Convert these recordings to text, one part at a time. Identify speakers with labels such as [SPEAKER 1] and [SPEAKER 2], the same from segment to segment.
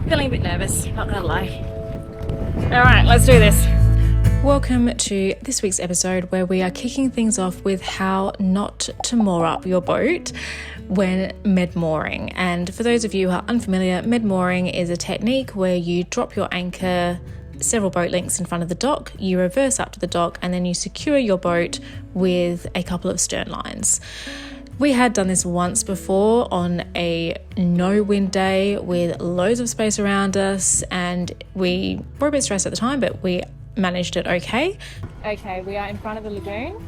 [SPEAKER 1] Feeling a bit nervous, not gonna lie. All right, let's do this. Welcome to this week's episode where we are kicking things off with how not to moor up your boat when med mooring. And for those of you who are unfamiliar, med mooring is a technique where you drop your anchor several boat lengths in front of the dock, you reverse up to the dock, and then you secure your boat with a couple of stern lines. We had done this once before on a no-wind day with loads of space around us, and we were a bit stressed at the time, but we managed it okay. Okay, we are in front of the lagoon.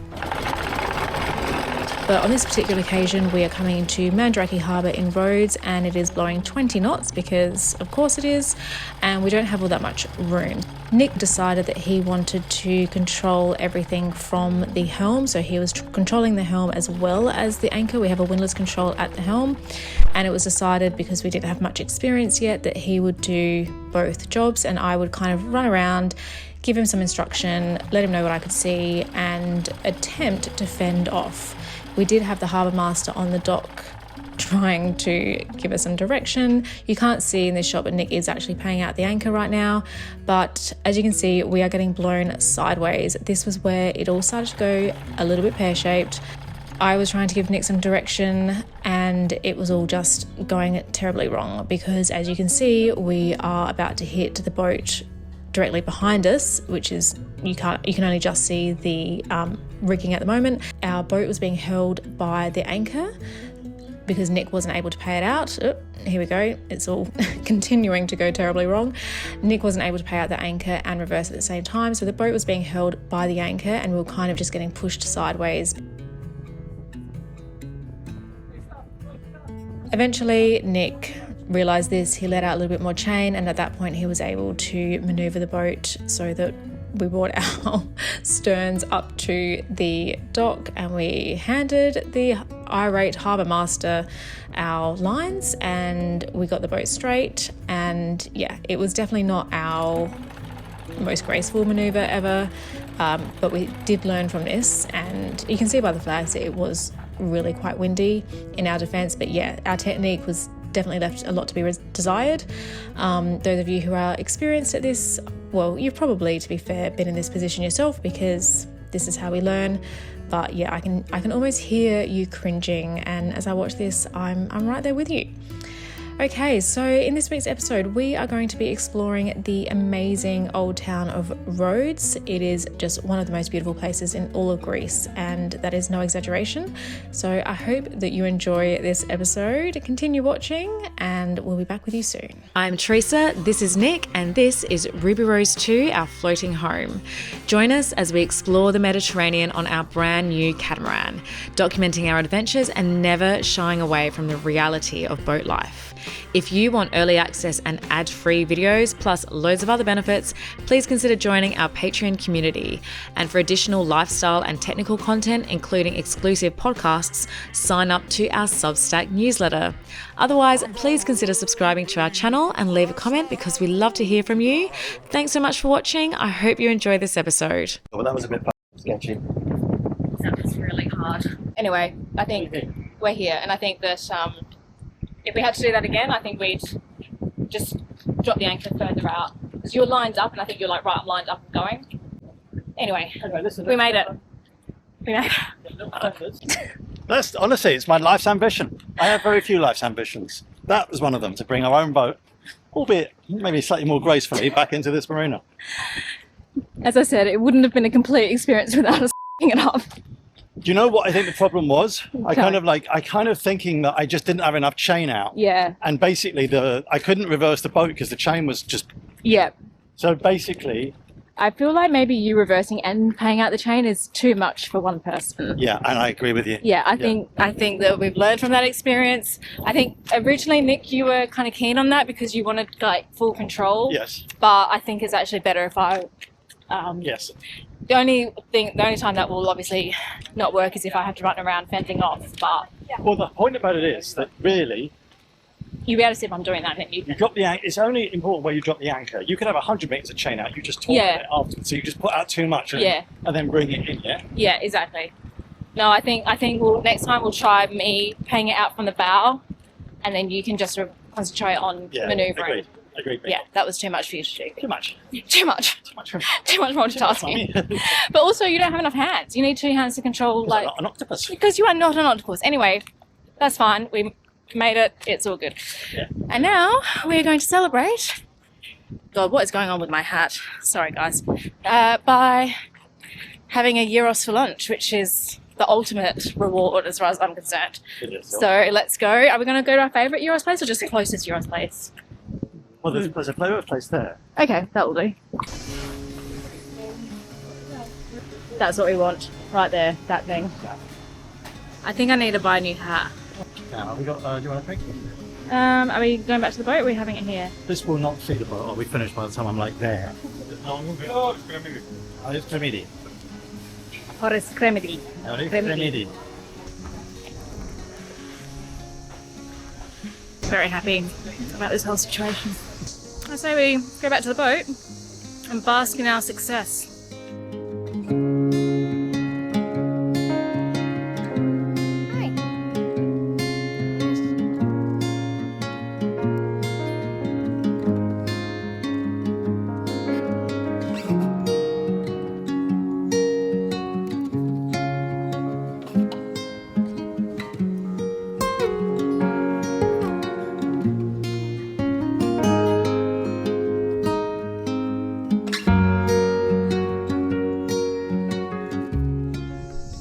[SPEAKER 1] But on this particular occasion, we are coming into Mandaraki Harbour in Rhodes, and it is blowing 20 knots because of course it is, and we don't have all that much room. Nick decided that he wanted to control everything from the helm, so he was controlling the helm as well as the anchor. We have a windlass control at the helm, and it was decided, because we didn't have much experience yet, that he would do both jobs and I would kind of run around, give him some instruction, let him know what I could see, and attempt to fend off. We did have the harbour master on the dock trying to give us some direction. You can't see in this shot, but Nick is actually paying out the anchor right now. But as you can see, we are getting blown sideways. This was where it all started to go a little bit pear-shaped. I was trying to give Nick some direction and it was all just going terribly wrong, because as you can see, we are about to hit the boat directly behind us, which is, you can only just see the rigging at the moment. Our boat was being held by the anchor because Nick wasn't able to pay it out. Oh, here we go, it's all continuing to go terribly wrong. Nick wasn't able to pay out the anchor and reverse at the same time, so the boat was being held by the anchor and we were kind of just getting pushed sideways. Eventually, Nick realised this, he let out a little bit more chain, and at that point he was able to manoeuvre the boat so that we brought our sterns up to the dock, and we handed the irate harbour master our lines and we got the boat straight. And yeah, it was definitely not our most graceful manoeuvre ever, but we did learn from this, and you can see by the flags that it was really quite windy in our defence. But yeah, our technique was definitely left a lot to be desired. Those of you who are experienced at this, well, you've probably, to be fair, been in this position yourself, because this is how we learn. But yeah, I can almost hear you cringing, and as I watch this, I'm right there with you. Okay, so in this week's episode, we are going to be exploring the amazing old town of Rhodes. It is just one of the most beautiful places in all of Greece, and that is no exaggeration. So I hope that you enjoy this episode. Continue watching, and we'll be back with you soon. I'm Terysa, this is Nick, and this is Ruby Rose 2, our floating home. Join us as we explore the Mediterranean on our brand new catamaran, documenting our adventures and never shying away from the reality of boat life. If you want early access and ad-free videos, plus loads of other benefits, please consider joining our Patreon community. And for additional lifestyle and technical content, including exclusive podcasts, sign up to our Substack newsletter. Otherwise, please consider subscribing to our channel and leave a comment, because we love to hear from you. Thanks so much for watching. I hope you enjoy this episode.
[SPEAKER 2] Well, that was a bit sketchy.
[SPEAKER 1] That was really hard. Anyway, I think we're here, and I think that if we had to do that again, I think we'd just drop the anchor further out, because you're lined up, and I think you're like, right, I'm lined up and going. Anyway, we made it. We made it.
[SPEAKER 2] That's honestly, it's my life's ambition. I have very few life's ambitions. That was one of them, to bring our own boat, albeit maybe slightly more gracefully, back into this marina.
[SPEAKER 1] As I said, it wouldn't have been a complete experience without us it up.
[SPEAKER 2] Do you know what I think the problem was? Okay. I kind of thinking that I just didn't have enough chain out.
[SPEAKER 1] Yeah.
[SPEAKER 2] And basically I couldn't reverse the boat because the chain was just...
[SPEAKER 1] Yeah.
[SPEAKER 2] So basically...
[SPEAKER 1] I feel like maybe you reversing and paying out the chain is too much for one person.
[SPEAKER 2] Yeah, and I agree with you.
[SPEAKER 1] Yeah, I think that we've learned from that experience. I think originally, Nick, you were kind of keen on that because you wanted like full control.
[SPEAKER 2] Yes.
[SPEAKER 1] But I think it's actually better if I...
[SPEAKER 2] yes.
[SPEAKER 1] The only time that will obviously not work is if I have to run around fending off. But
[SPEAKER 2] well, the point about it is that really
[SPEAKER 1] you'll be able to see if I'm doing that, and you
[SPEAKER 2] drop the anchor. It's only important where you drop the anchor. You could have 100 meters of chain out. You just taut it afterwards. So you just put out too much and then bring it in. Yeah.
[SPEAKER 1] Yeah, exactly. No, I think next time we'll try me paying it out from the bow, and then you can just concentrate on manoeuvring.
[SPEAKER 2] Agreed. Agreed.
[SPEAKER 1] Yeah, that was too much for you to do.
[SPEAKER 2] Too much.
[SPEAKER 1] Too much.
[SPEAKER 2] Too much.
[SPEAKER 1] Too much multitasking. But also, you don't have enough hands. You need 2 hands to control,
[SPEAKER 2] Like an octopus.
[SPEAKER 1] Because you are not an octopus. Anyway, that's fine. We made it. It's all good.
[SPEAKER 2] Yeah.
[SPEAKER 1] And now we're going to celebrate. God, what is going on with my hat? Sorry, guys. By having a gyros for lunch, which is the ultimate reward as far as I'm concerned.
[SPEAKER 2] It is.
[SPEAKER 1] So let's go. Are we going to go to our favourite gyros place or just the closest gyros place?
[SPEAKER 2] Well, there's a flavor place there.
[SPEAKER 1] Okay, that will do. That's what we want. Right there, that thing. I think I need to buy a new hat.
[SPEAKER 2] Now, we got. Do you want a drink?
[SPEAKER 1] Are we going back to the boat or are we having it here?
[SPEAKER 2] This will not feed the boat. Or we finish by the time I'm like there. Oh, it's cremidi.
[SPEAKER 1] Or it's cremedy.
[SPEAKER 2] Cremidi.
[SPEAKER 1] Very happy about this whole situation. I say we go back to the boat and bask in our success.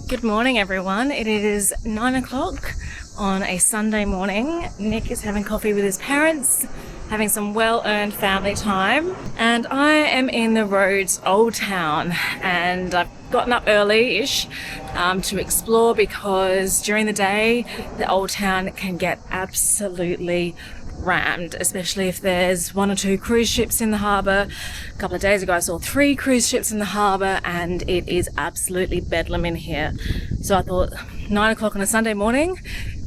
[SPEAKER 1] Good morning, everyone. It is 9 o'clock on a Sunday morning. Nick is having coffee with his parents, having some well-earned family time. And I am in the Rhodes Old Town, and I've gotten up early-ish to explore because during the day, the Old Town can get absolutely rammed, especially if there's 1 or 2 cruise ships in the harbour. A couple of days ago I saw 3 cruise ships in the harbour and it is absolutely bedlam in here. So I thought 9 o'clock on a Sunday morning,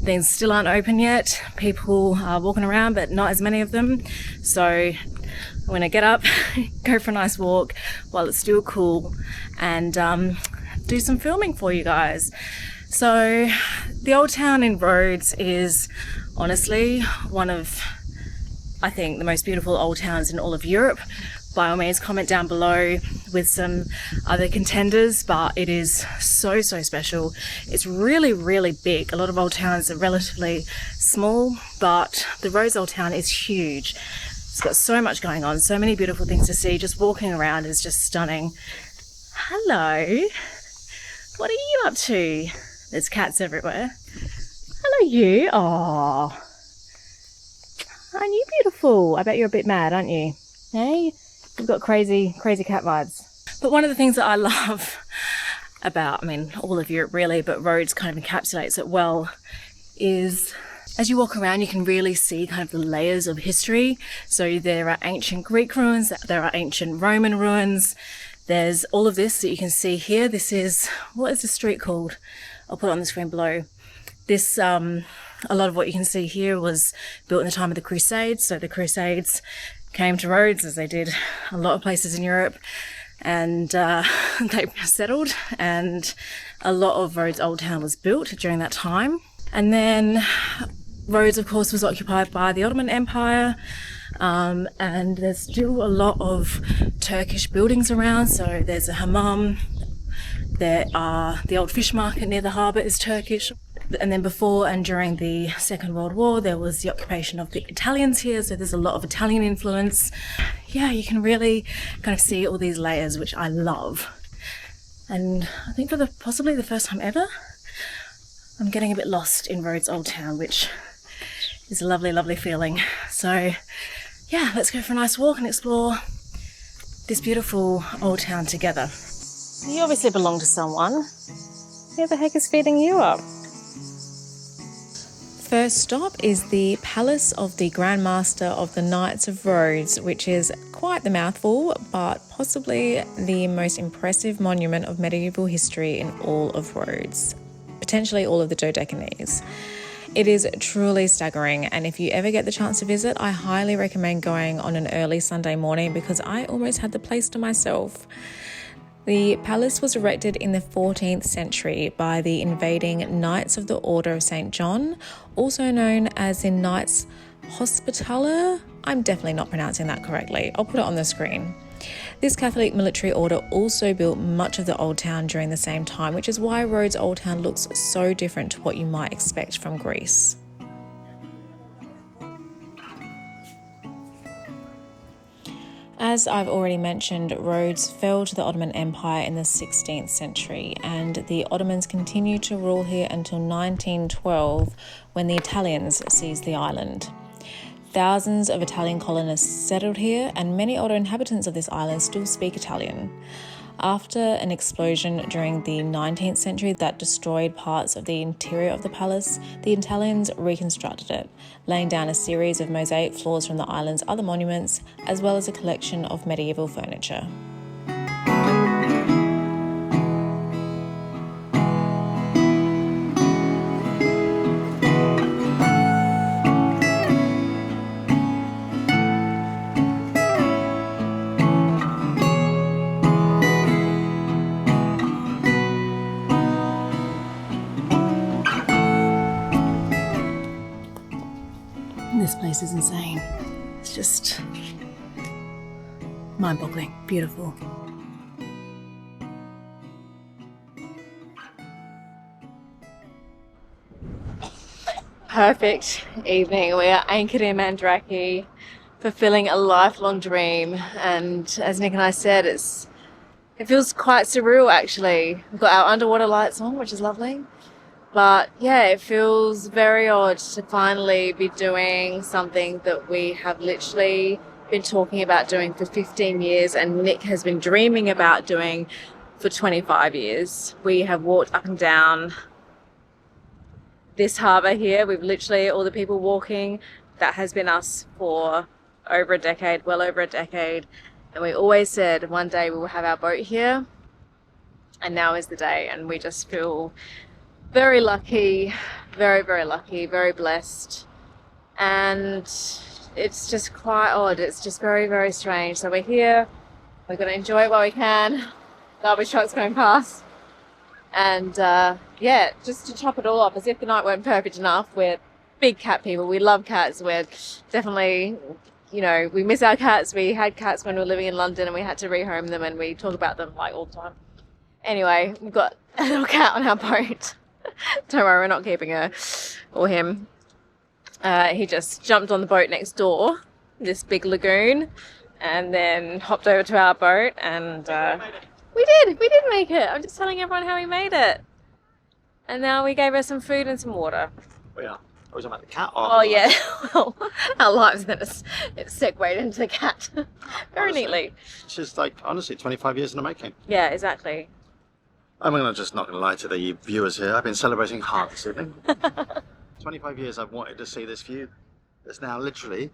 [SPEAKER 1] things still aren't open yet. People are walking around but not as many of them. So I'm going to get up, go for a nice walk while it's still cool and do some filming for you guys. So the Old Town in Rhodes is honestly one of, I think, the most beautiful old towns in all of Europe. By all means, comment down below with some other contenders, but it is so special. It's really, really big. A lot of old towns are relatively small, but the Rhodes Old Town is huge. It's got so much going on, so many beautiful things to see. Just walking around is just stunning. Hello. What are you up to? There's cats everywhere. Hello, you. Oh, aren't you beautiful? I bet you're a bit mad, aren't you? Hey, you've got crazy cat vibes. But one of the things that I love about, I mean, all of Europe really, but Rhodes kind of encapsulates it well, is as you walk around, you can really see kind of the layers of history. So there are ancient Greek ruins, there are ancient Roman ruins. There's all of this that you can see here. This is, what is the street called? I'll put it on the screen below. This, a lot of what you can see here was built in the time of the Crusades. So the Crusades came to Rhodes, as they did a lot of places in Europe, and they settled, and a lot of Rhodes Old Town was built during that time. And then Rhodes, of course, was occupied by the Ottoman Empire, and there's still a lot of Turkish buildings around. So there's a hammam, there are the old fish market near the harbour is Turkish. And then before and during the Second World War, there was the occupation of the Italians here. So there's a lot of Italian influence. Yeah, you can really kind of see all these layers, which I love. And I think for possibly the first time ever, I'm getting a bit lost in Rhodes Old Town, which is a lovely, lovely feeling. So yeah, let's go for a nice walk and explore this beautiful old town together. You obviously belong to someone. Who the heck is feeding you up? First stop is the Palace of the Grand Master of the Knights of Rhodes, which is quite the mouthful, but possibly the most impressive monument of medieval history in all of Rhodes, potentially all of the Dodecanese. It is truly staggering, and if you ever get the chance to visit, I highly recommend going on an early Sunday morning because I almost had the place to myself. The palace was erected in the 14th century by the invading Knights of the Order of St. John, also known as the Knights Hospitaller I'm definitely not pronouncing that correctly. I'll put it on the screen. This Catholic military order also built much of the Old Town during the same time, which is why Rhodes Old Town looks so different to what you might expect from Greece. As I've already mentioned, Rhodes fell to the Ottoman Empire in the 16th century, and the Ottomans continued to rule here until 1912, when the Italians seized the island. Thousands of Italian colonists settled here, and many older inhabitants of this island still speak Italian. After an explosion during the 19th century that destroyed parts of the interior of the palace, the Italians reconstructed it, laying down a series of mosaic floors from the island's other monuments, as well as a collection of medieval furniture. This place is insane. It's just mind-boggling, beautiful. Perfect evening. We are anchored in Mandrake, fulfilling a lifelong dream. And as Nick and I said, it feels quite surreal actually. We've got our underwater lights on, which is lovely. But yeah, it feels very odd to finally be doing something that we have literally been talking about doing for 15 years and Nick has been dreaming about doing for 25 years. We have walked up and down this harbour here. We've literally, all the people walking, that has been us for over a decade, well over a decade. And we always said one day we will have our boat here. And now is the day, and we just feel very lucky, very, very lucky, very blessed. And it's just quite odd. It's just very, very strange. So we're here, we're going to enjoy it while we can. Garbage trucks going past. And yeah, just to top it all off, as if the night weren't perfect enough, we're big cat people. We love cats. We're definitely, you know, we miss our cats. We had cats when we were living in London and we had to rehome them and we talk about them like all the time. Anyway, we've got a little cat on our boat. Don't worry, we're not keeping her or him. He just jumped on the boat next door, this big lagoon, and then hopped over to our boat, and we did make it. I'm just telling everyone how we made it. And now we gave her some food and some water.
[SPEAKER 2] Oh yeah, I was about the cat.
[SPEAKER 1] Oh yeah, well, our lives then it's segued into the cat very
[SPEAKER 2] honestly,
[SPEAKER 1] neatly.
[SPEAKER 2] It's just like, honestly, 25 years in the making.
[SPEAKER 1] Yeah, exactly.
[SPEAKER 2] I'm not going to lie to the viewers here. I've been celebrating hard this evening. 25 years I've wanted to see this view. It's now literally...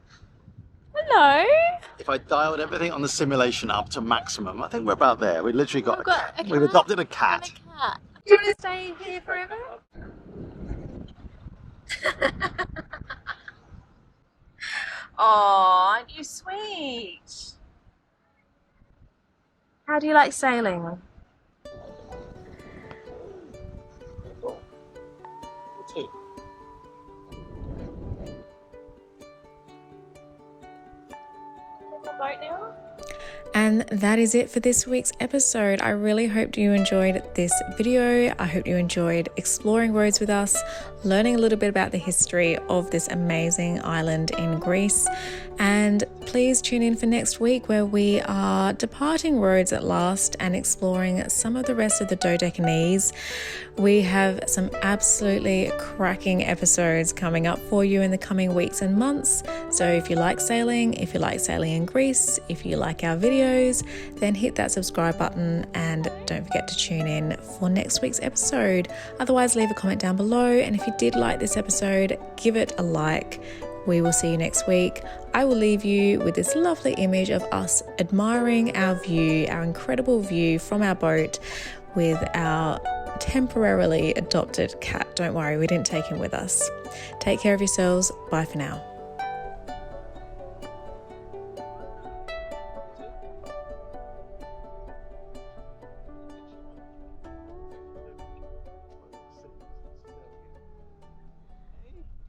[SPEAKER 1] Hello.
[SPEAKER 2] If I dialed everything on the simulation up to maximum, I think we're about there. We literally got,
[SPEAKER 1] a cat.
[SPEAKER 2] We've adopted a cat.
[SPEAKER 1] And a cat. Do you want to stay here forever? Oh, aren't you sweet? How do you like sailing? And that is it for this week's episode. I really hope you enjoyed this video. I hope you enjoyed exploring Rhodes with us, learning a little bit about the history of this amazing island in Greece. And please tune in for next week, where we are departing Rhodes at last and exploring some of the rest of the Dodecanese. We have some absolutely cracking episodes coming up for you in the coming weeks and months. So if you like sailing in Greece, if you like our videos, then hit that subscribe button and don't forget to tune in for next week's episode. Otherwise, leave a comment down below, and if you did like this episode, give it a like. We will see you next week. I will leave you with this lovely image of us admiring our view, our incredible view from our boat with our temporarily adopted cat. Don't worry, we didn't take him with us. Take care of yourselves. Bye for now.